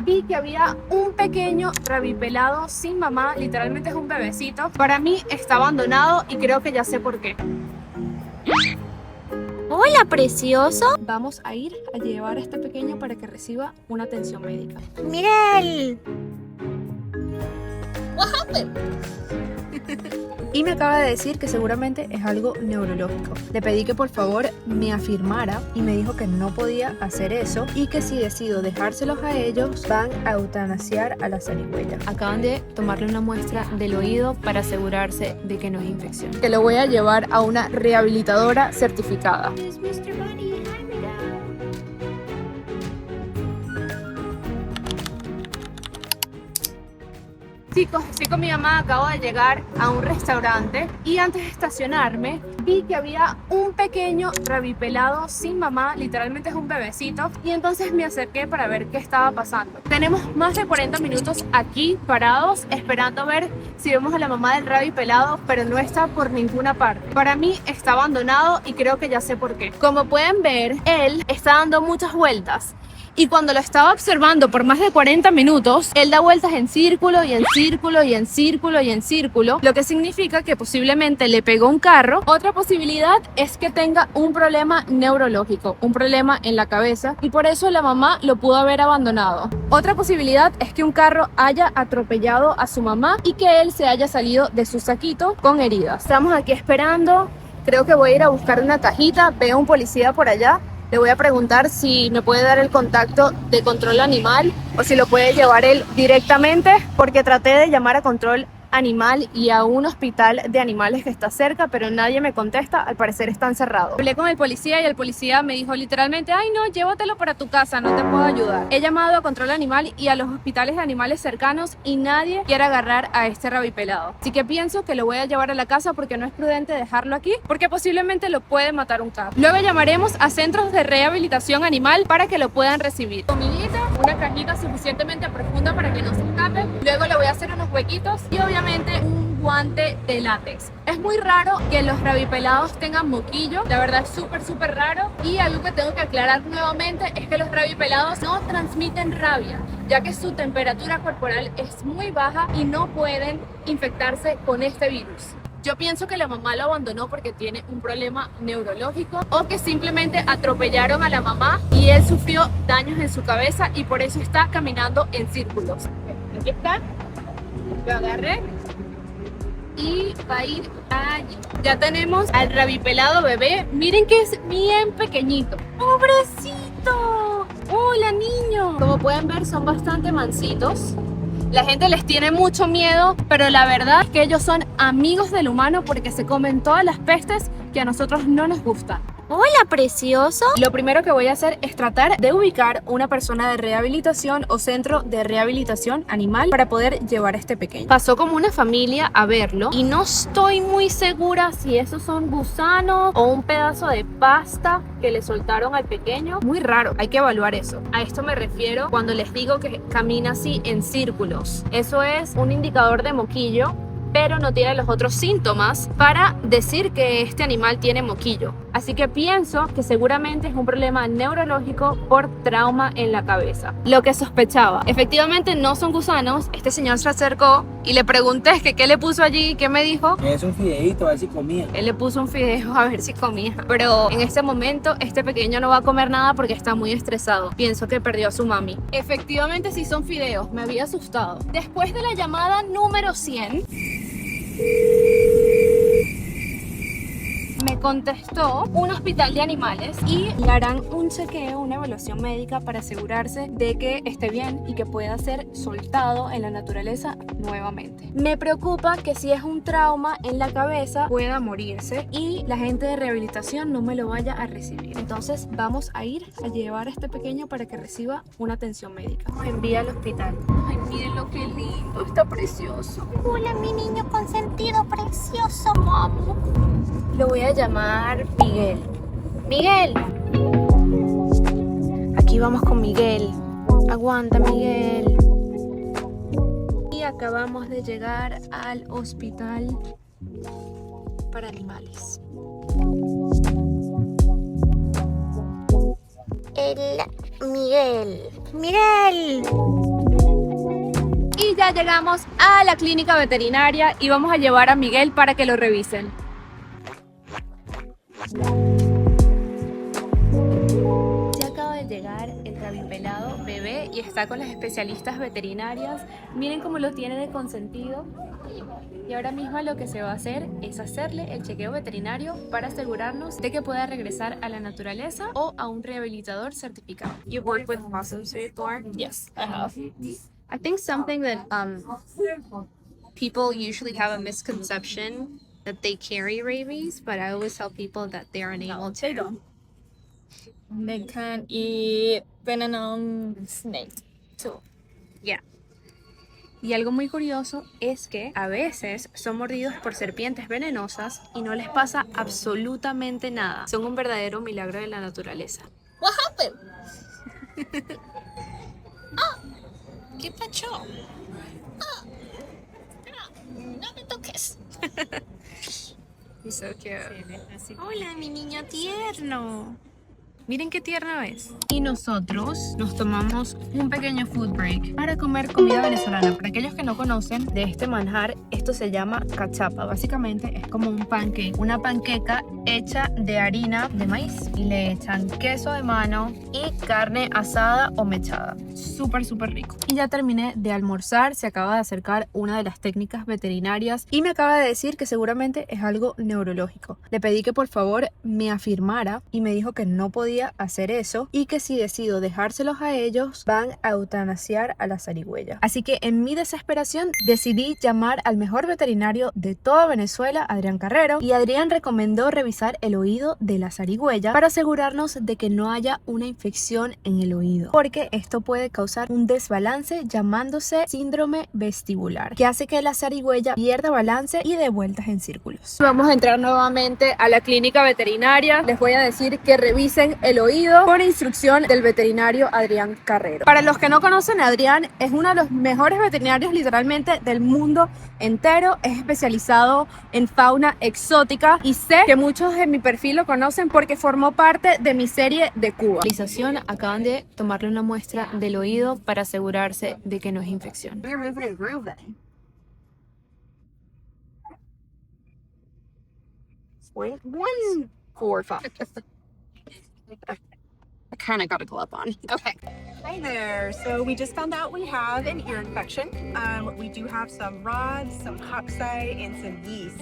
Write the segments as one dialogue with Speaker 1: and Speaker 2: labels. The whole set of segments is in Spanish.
Speaker 1: vi que había un pequeño rabipelado sin mamá, literalmente es un bebecito. Para mí está abandonado y creo que ya sé por qué.
Speaker 2: Hola, precioso.
Speaker 1: Vamos a ir a llevar a este pequeño para que reciba una atención médica.
Speaker 2: Miguel.
Speaker 1: Y me acaba de decir que seguramente es algo neurológico. Le pedí que por favor me afirmara y me dijo que no podía hacer eso y que si decido dejárselos a ellos van a eutanasiar a la zarigüeya. Acaban de tomarle una muestra del oído para asegurarse de que no es infección. Que lo voy a llevar a una rehabilitadora certificada. Chicos, estoy con mi mamá, acabo de llegar a un restaurante y antes de estacionarme vi que había un pequeño rabipelado sin mamá, literalmente es un bebecito, y entonces me acerqué para ver qué estaba pasando. Tenemos más de 40 minutos aquí parados esperando a ver si vemos a la mamá del rabipelado, pero no está por ninguna parte. Para mí está abandonado y creo que ya sé por qué. Como pueden ver, él está dando muchas vueltas. Y cuando lo estaba observando por más de 40 minutos, él da vueltas en círculo y en círculo y en círculo y en círculo, lo que significa que posiblemente le pegó un carro. Otra posibilidad es que tenga un problema neurológico, un problema en la cabeza, y por eso la mamá lo pudo haber abandonado. Otra posibilidad es que un carro haya atropellado a su mamá y que él se haya salido de su saquito con heridas. Estamos aquí esperando, creo que voy a ir a buscar una cajita, veo un policía por allá. Le voy a preguntar si me puede dar el contacto de control animal o si lo puede llevar él directamente, porque traté de llamar a control animal y a un hospital de animales que está cerca, pero nadie me contesta, al parecer están cerrados. Hablé con el policía y el policía me dijo literalmente: ay no, llévatelo para tu casa, no te puedo ayudar. He llamado a control animal y a los hospitales de animales cercanos y nadie quiere agarrar a este rabipelado. Así que pienso que lo voy a llevar a la casa porque no es prudente dejarlo aquí, porque posiblemente lo puede matar un carro. Luego llamaremos a centros de rehabilitación animal para que lo puedan recibir. Comidita, una cajita suficientemente profunda para que no se escape. Luego le voy a hacer unos huequitos y obviamente un guante de látex. Es muy raro que los rabipelados tengan moquillo, la verdad es súper raro. Y algo que tengo que aclarar nuevamente es que los rabipelados no transmiten rabia, ya que su temperatura corporal es muy baja y no pueden infectarse con este virus. Yo pienso que la mamá lo abandonó porque tiene un problema neurológico o que simplemente atropellaron a la mamá y él sufrió daños en su cabeza y por eso está caminando en círculos. Aquí está, lo agarré y va a ir allí. Ya tenemos al rabipelado bebé. Miren que es bien pequeñito. ¡Pobrecito! ¡Hola, niño! Como pueden ver, son bastante mansitos. La gente les tiene mucho miedo, pero la verdad es que ellos son amigos del humano porque se comen todas las pestes que a nosotros no nos gustan.
Speaker 2: Hola, precioso.
Speaker 1: Lo primero que voy a hacer es tratar de ubicar una persona de rehabilitación o centro de rehabilitación animal para poder llevar a este pequeño. Pasó como una familia a verlo y no estoy muy segura si esos son gusanos o un pedazo de pasta que le soltaron al pequeño. Muy raro, hay que evaluar eso. A esto me refiero cuando les digo que camina así en círculos. Eso es un indicador de moquillo, pero no tiene los otros síntomas para decir que este animal tiene moquillo. Así que pienso que seguramente es un problema neurológico por trauma en la cabeza. Lo que sospechaba. Efectivamente no son gusanos. Este señor se acercó y le pregunté que qué le puso allí, qué me dijo.
Speaker 3: Es un fideíto, a ver si comía.
Speaker 1: Él le puso un fideo a ver si comía. Pero en este momento este pequeño no va a comer nada porque está muy estresado. Pienso que perdió a su mami. Efectivamente sí son fideos. Me había asustado. Después de la llamada número 100... me contestó un hospital de animales y le harán un chequeo, una evaluación médica para asegurarse de que esté bien y que pueda ser soltado en la naturaleza nuevamente. Me preocupa que si es un trauma en la cabeza pueda morirse y la gente de rehabilitación no me lo vaya a recibir. Entonces vamos a ir a llevar a este pequeño para que reciba una atención médica. Nos envía al hospital. Ay, miren lo que lindo, está precioso.
Speaker 2: Hola, mi niño consentido, precioso.
Speaker 1: Amo. Lo voy a llamar Miguel. ¡Miguel! Aquí vamos con Miguel. Aguanta, Miguel. Y acabamos de llegar al hospital para animales.
Speaker 2: El Miguel. Miguel.
Speaker 1: ya llegamos a la clínica veterinaria y vamos a llevar a Miguel para que lo revisen. Ya acaba de llegar el rabipelado bebé y está con las especialistas veterinarias. Miren cómo lo tiene de consentido. Y ahora mismo lo que se va a hacer es hacerle el chequeo veterinario para asegurarnos de que pueda regresar a la naturaleza o a un rehabilitador certificado.
Speaker 4: You've worked with possums before?
Speaker 1: Yes, I have.
Speaker 4: I think something that people usually have a misconception that they carry rabies, but I always tell people that they are unable to.
Speaker 5: They can eat venomous snakes too.
Speaker 1: Y algo muy curioso es que a veces son mordidos por serpientes venenosas y no les pasa absolutamente nada. Son un verdadero milagro de la naturaleza.
Speaker 5: What happened?
Speaker 4: ¿Qué pasó? No me toques.
Speaker 1: He's so cute.
Speaker 4: Hola, mi niño tierno.
Speaker 1: Miren qué tierno es. Y nosotros nos tomamos un pequeño food break para comer comida venezolana. Para aquellos que no conocen de este manjar, esto se llama cachapa. Básicamente es como un pancake, una panqueca hecha de harina de maíz y le echan queso de mano y carne asada o mechada. Súper, súper rico. Y ya terminé de almorzar. Se acaba de acercar una de las técnicas veterinarias y me acaba de decir que seguramente es algo neurológico. Le pedí que por favor me afirmara y me dijo que no podía hacer eso y que si decido dejárselos a ellos van a eutanasiar a la zarigüeya. Así que en mi desesperación decidí llamar al mejor veterinario de toda Venezuela, Adrián Carrero, y Adrián recomendó revisar el oído de la zarigüeya para asegurarnos de que no haya una infección en el oído, porque esto puede causar un desbalance llamándose síndrome vestibular, que hace que la zarigüeya pierda balance y dé vueltas en círculos. Vamos a entrar nuevamente a la clínica veterinaria. Les voy a decir que revisen el oído por instrucción del veterinario Adrián Carrero. Para los que no conocen, Adrián es uno de los mejores veterinarios literalmente del mundo entero. Es especializado en fauna exótica y sé que muchos en mi perfil lo conocen porque formó parte de mi serie de Cuba. Acaban de tomarle una muestra del oído para asegurarse de que no es infección.
Speaker 4: One, 4, 5. I kind of got a glove on. Okay.
Speaker 6: Hi there. So we just found out we have an ear infection. We do have some rods, some cocci, and some yeast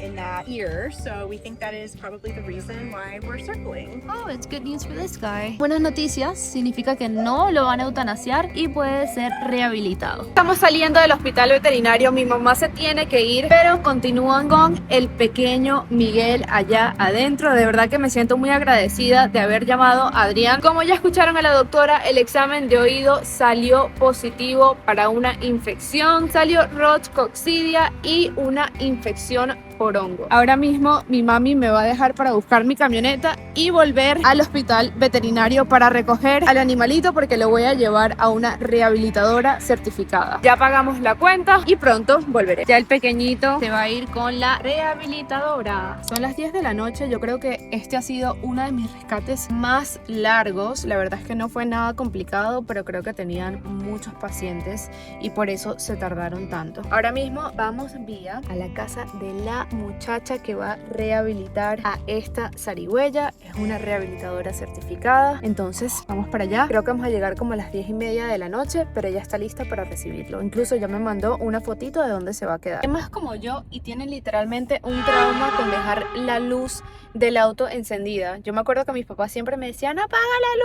Speaker 6: in that ear. So we think that is probably the reason why we're circling.
Speaker 1: Oh, it's good news for this guy. Buenas noticias, significa que no lo van a eutanasiar y puede ser rehabilitado. Estamos saliendo del hospital veterinario, mi mamá se tiene que ir, pero continúan con el pequeño Miguel allá adentro. De verdad que me siento muy agradecida de haber llamado a Adrián. Como ya escucharon a la doctora, el examen de oído salió positivo para una infección, salió Rhodococcidia y una infección por hongo. Ahora mismo mi mami me va a dejar para buscar mi camioneta y volver al hospital veterinario para recoger al animalito porque lo voy a llevar a una rehabilitadora certificada. Ya pagamos la cuenta y pronto volveré. Ya el pequeñito se va a ir con la rehabilitadora. Son las 10 de la noche. Yo creo que este ha sido uno de mis rescates más largos. La verdad es que no fue nada complicado, pero creo que tenían muchos pacientes y por eso se tardaron tanto. Ahora mismo vamos vía a la casa de la muchacha que va a rehabilitar a esta zarigüeya. Es una rehabilitadora certificada, entonces vamos para allá. Creo que vamos a llegar como a las 10:30 de la noche, pero ella está lista para recibirlo. Incluso ya me mandó una fotito de dónde se va a quedar. Es más como yo y tiene literalmente un trauma con dejar la luz del auto encendida. Yo me acuerdo que mis papás siempre me decían: apaga la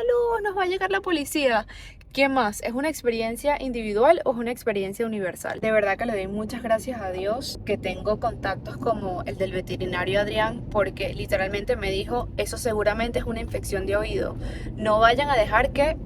Speaker 1: luz, nos va a llegar la policía. ¿Qué más? ¿Es una experiencia individual o es una experiencia universal? De verdad que le doy muchas gracias a Dios que tengo contactos como el del veterinario Adrián, porque literalmente me dijo: eso seguramente es una infección de oído. No vayan a dejar que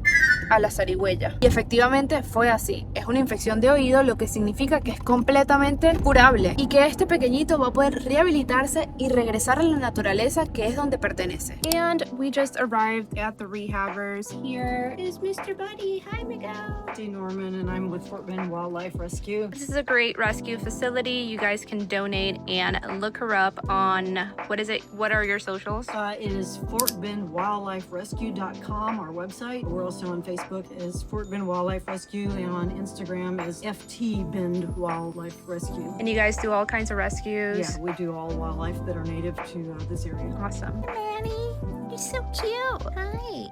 Speaker 1: a la zarigüeya. Y efectivamente fue así. Es una infección de oído, lo que significa que es completamente curable y que este pequeñito va a poder rehabilitarse y regresar a la naturaleza, que es donde pertenece.
Speaker 6: And we just arrived at the rehabbers. Here is Mr. Buddy.
Speaker 4: Miguel. Hi, Miguel.
Speaker 7: Norman, and I'm with Fort Bend Wildlife Rescue.
Speaker 4: This is a great rescue facility. You guys can donate and look her up on, what is it? What are your socials?
Speaker 7: It is FortBendWildliferescue.com, our website. We're also on Facebook as Fort Bend Wildlife Rescue, and on Instagram as FT Bend Wildlife Rescue.
Speaker 4: And you guys do all kinds of rescues?
Speaker 7: Yeah, we do all wildlife that are native to this area.
Speaker 4: Awesome.
Speaker 2: Manny, you're so cute. Hi.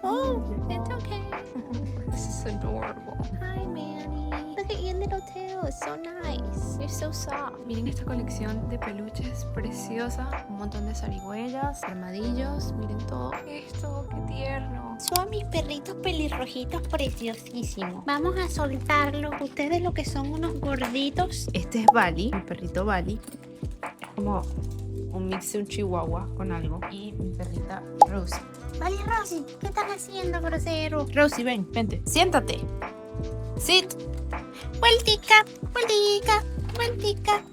Speaker 2: Oh, it's okay.
Speaker 4: This is adorable.
Speaker 2: Hi, Manny. Look at your little tail. It's so nice. You're so soft.
Speaker 1: Miren esta colección de peluches preciosa. Un montón de zarigüeyas, armadillos. Miren todo esto, qué tierno.
Speaker 2: Son mis perritos pelirrojitos preciosísimos. Vamos a soltarlos. Ustedes lo que son unos gorditos.
Speaker 1: Este es Bali, mi perrito Bali. Es como un mix de un chihuahua con algo. Y mi perrita Rosie.
Speaker 2: Vale, Rosy, ¿qué estás haciendo, grosero?
Speaker 1: Rosie, ven, vente. Siéntate. Sit.
Speaker 2: Vueltica, vueltica, vueltica,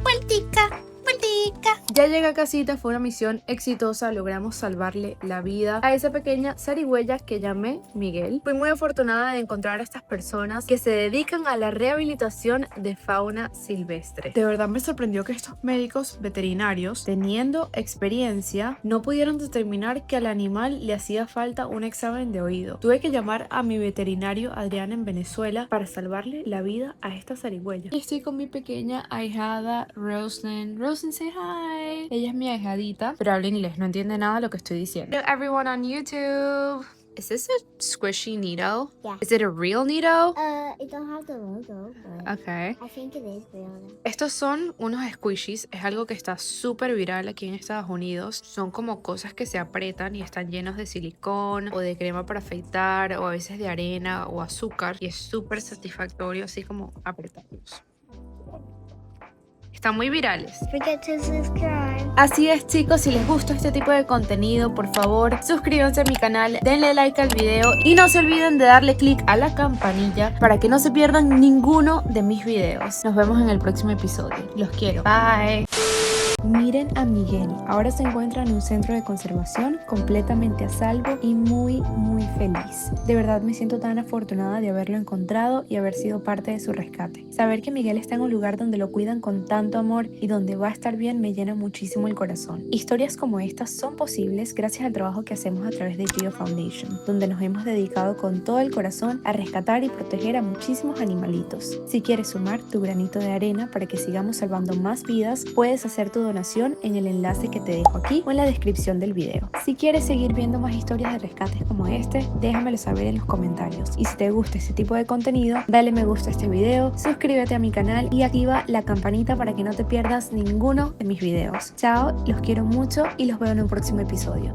Speaker 2: vueltica, vueltica.
Speaker 1: Ya llegué a casita, fue una misión exitosa, logramos salvarle la vida a esa pequeña zarigüeya que llamé Miguel. Fui muy afortunada de encontrar a estas personas que se dedican a la rehabilitación de fauna silvestre. De verdad me sorprendió que estos médicos veterinarios, teniendo experiencia, no pudieron determinar que al animal le hacía falta un examen de oído. Tuve que llamar a mi veterinario Adrián en Venezuela para salvarle la vida a esta zarigüeya. Estoy con mi pequeña ahijada Roslyn. Roslyn, say hi. Ella es mi ahijadita, pero habla inglés, no entiende nada de lo que estoy diciendo. Hello everyone on YouTube. Is this a squishy Nido?
Speaker 2: Yeah.
Speaker 1: Is it a real Nido?
Speaker 2: It don't have the logo, but
Speaker 1: Okay.
Speaker 2: I think it is real.
Speaker 1: Estos son unos squishies, es algo que está súper viral aquí en Estados Unidos. Son como cosas que se apretan y están llenos de silicón o de crema para afeitar o a veces de arena o azúcar y es súper satisfactorio así como apretarlos. Están muy virales.
Speaker 2: Forget to subscribe.
Speaker 1: Así es, chicos, si les gusta este tipo de contenido, por favor, suscríbanse a mi canal, denle like al video y no se olviden de darle click a la campanilla para que no se pierdan ninguno de mis videos. Nos vemos en el próximo episodio. Los quiero. Bye. Miren a Miguel, ahora se encuentra en un centro de conservación completamente a salvo y muy feliz. De verdad me siento tan afortunada de haberlo encontrado y haber sido parte de su rescate. Saber que Miguel está en un lugar donde lo cuidan con tanto amor y donde va a estar bien me llena muchísimo el corazón. Historias como estas son posibles gracias al trabajo que hacemos a través de Geo Foundation, donde nos hemos dedicado con todo el corazón a rescatar y proteger a muchísimos animalitos. Si quieres sumar tu granito de arena para que sigamos salvando más vidas, puedes hacer tu donación en el enlace que te dejo aquí o en la descripción del video. Si quieres seguir viendo más historias de rescates como este, déjamelo saber en los comentarios. Y si te gusta este tipo de contenido, dale me gusta a este video, suscríbete a mi canal y activa la campanita para que no te pierdas ninguno de mis videos. Chao, los quiero mucho y los veo en un próximo episodio.